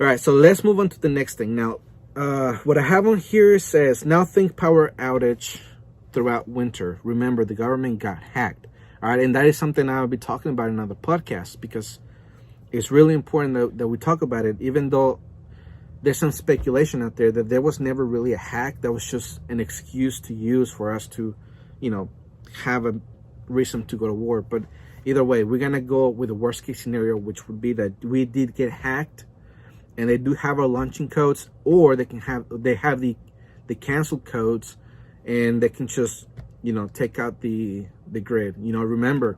All right, so let's move on to the next thing. Now, what I have on here says, now think power outage throughout winter. Remember, the government got hacked. All right, and that is something I'll be talking about in another podcast, because it's really important that we talk about it, even though there's some speculation out there that there was never really a hack. That was just an excuse to use for us to, have a reason to go to war. But either way, we're going to go with the worst case scenario, which would be that we did get hacked, and they do have our launching codes, or they have the canceled codes, and they can just, take out the grid. Remember,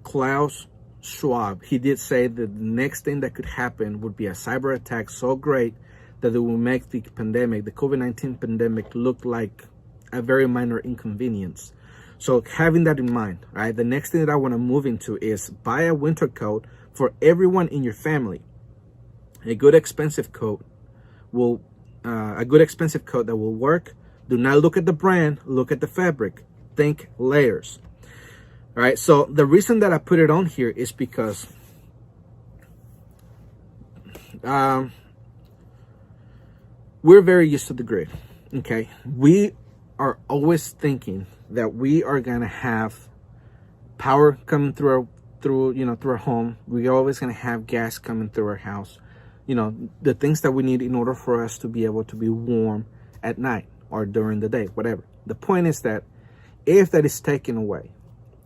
Klaus Schwab, he did say that the next thing that could happen would be a cyber attack so great that it will make the COVID-19 pandemic, look like a very minor inconvenience. So having that in mind, right, the next thing that I want to move into is buy a winter coat for everyone in your family. A good expensive coat that will work. Do not look at the brand, look at the fabric. Think layers. All right, so the reason that I put it on here is because we're very used to the grid. Okay, we are always thinking that we are gonna have power coming through our home. We're always gonna have gas coming through our house. The things that we need in order for us to be able to be warm at night or during the day, whatever. The point is that if that is taken away,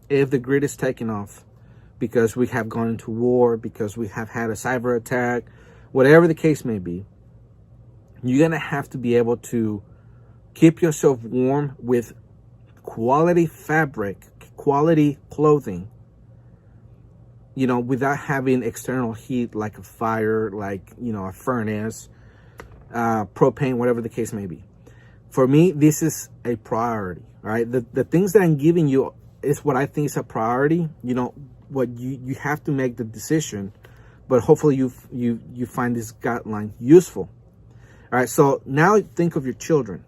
if the grid is taken off because we have gone into war, because we have had a cyber attack, whatever the case may be, you're going to have to be able to keep yourself warm with quality fabric, quality clothing, without having external heat like a fire, like, a furnace, propane, whatever the case may be. For me, this is a priority, right? The things that I'm giving you is what I think is a priority. What you have to make the decision, but hopefully you find this guideline useful. All right, so now think of your children.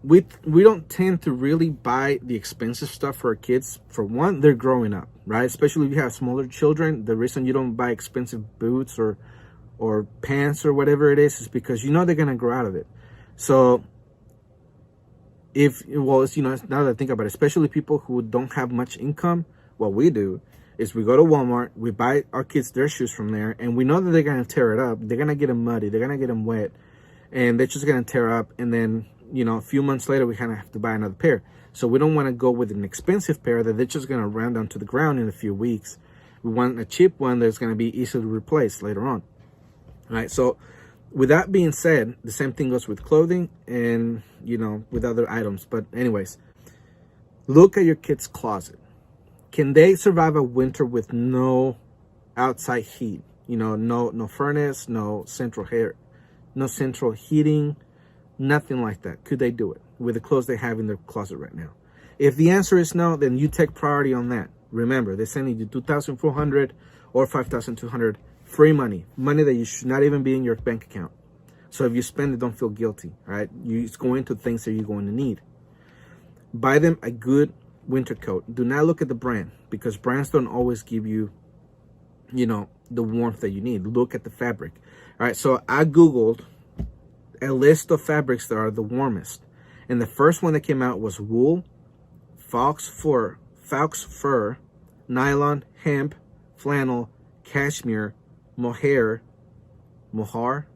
We don't tend to really buy the expensive stuff for our kids. For one, they're growing up, right? Especially if you have smaller children. The reason you don't buy expensive boots or pants or whatever it is because they're gonna grow out of it. So now that I think about it, especially people who don't have much income, what we do is we go to Walmart, we buy our kids their shoes from there, and we know that they're going to tear it up. They're going to get them muddy. They're going to get them wet, and they're just going to tear up. And then, a few months later, we kind of have to buy another pair. So we don't want to go with an expensive pair that they're just going to run down to the ground in a few weeks. We want a cheap one that's going to be easily replaced later on. All right, so with that being said, the same thing goes with clothing and, with other items. But anyways, look at your kid's closet. Can they survive a winter with no outside heat? No furnace, no central heating, nothing like that. Could they do it with the clothes they have in their closet right now? If the answer is no, then you take priority on that. Remember, they're sending you $2,400 or $5,200 free money that you should not even be in your bank account. So if you spend it, don't feel guilty, right? It's going to things that you're going to need. Buy them a good winter coat. Do not look at the brand, because brands don't always give you, the warmth that you need. Look at the fabric. All right, so I Googled a list of fabrics that are the warmest. And the first one that came out was wool, fox fur, nylon, hemp, flannel, cashmere, mohair, I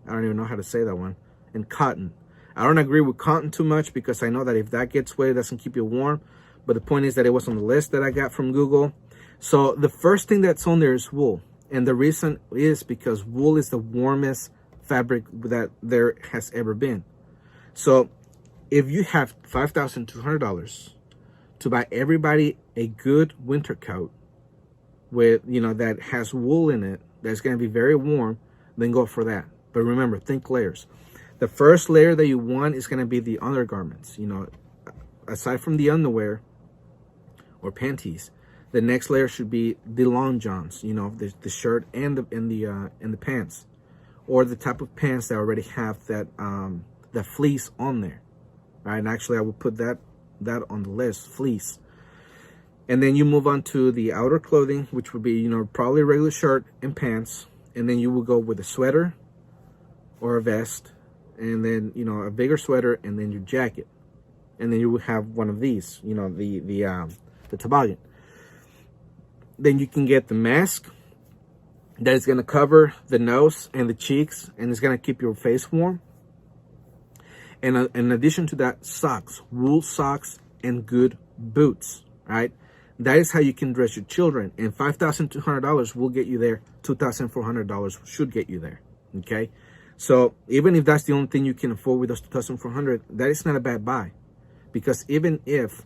don't even know how to say that one, and cotton. I don't agree with cotton too much because I know that if that gets wet, it doesn't keep you warm. But the point is that it was on the list that I got from Google. So the first thing that's on there is wool. And the reason is because wool is the warmest fabric that there has ever been. So if you have $5,200 to buy everybody a good winter coat with, that has wool in it, that's going to be very warm, then go for that. But remember, think layers. The first layer that you want is going to be the undergarments. Aside from the underwear or panties, the next layer should be the long johns. The shirt and the pants, or the type of pants that already have that fleece on there. Right, and actually, I would put that on the list, fleece. And then you move on to the outer clothing, which would be, you know, probably a regular shirt and pants. And then you will go with a sweater or a vest, and then, you know, a bigger sweater, and then your jacket. And then you will have one of these, you know, the toboggan. Then you can get the mask that is going to cover the nose and the cheeks, and it's going to keep your face warm. And in addition to that, socks, wool socks, and good boots, right? That is how you can dress your children. And $5,200 will get you there. $2,400 should get you there, okay? So even if that's the only thing you can afford with those $2,400, that is not a bad buy. Because even if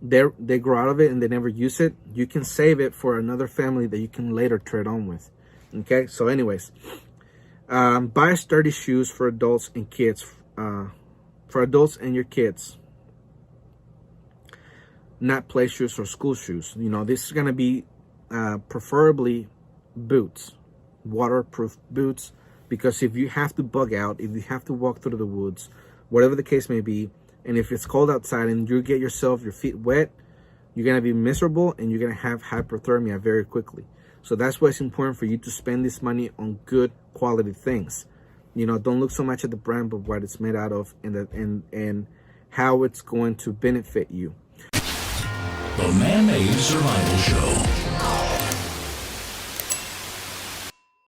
they grow out of it and they never use it, you can save it for another family that you can later trade on with, okay? So anyways, buy sturdy shoes for adults and kids, for adults and your kids. Not play shoes or school shoes. You know, this is going to be preferably boots, waterproof boots, because if you have to bug out, if you have to walk through the woods, whatever the case may be, and if it's cold outside and you get your feet wet, you're going to be miserable and you're going to have hypothermia very quickly. So that's why it's important for you to spend this money on good quality things. You know, don't look so much at the brand, but what it's made out of, and how it's going to benefit you. The Man-Made Survival Show.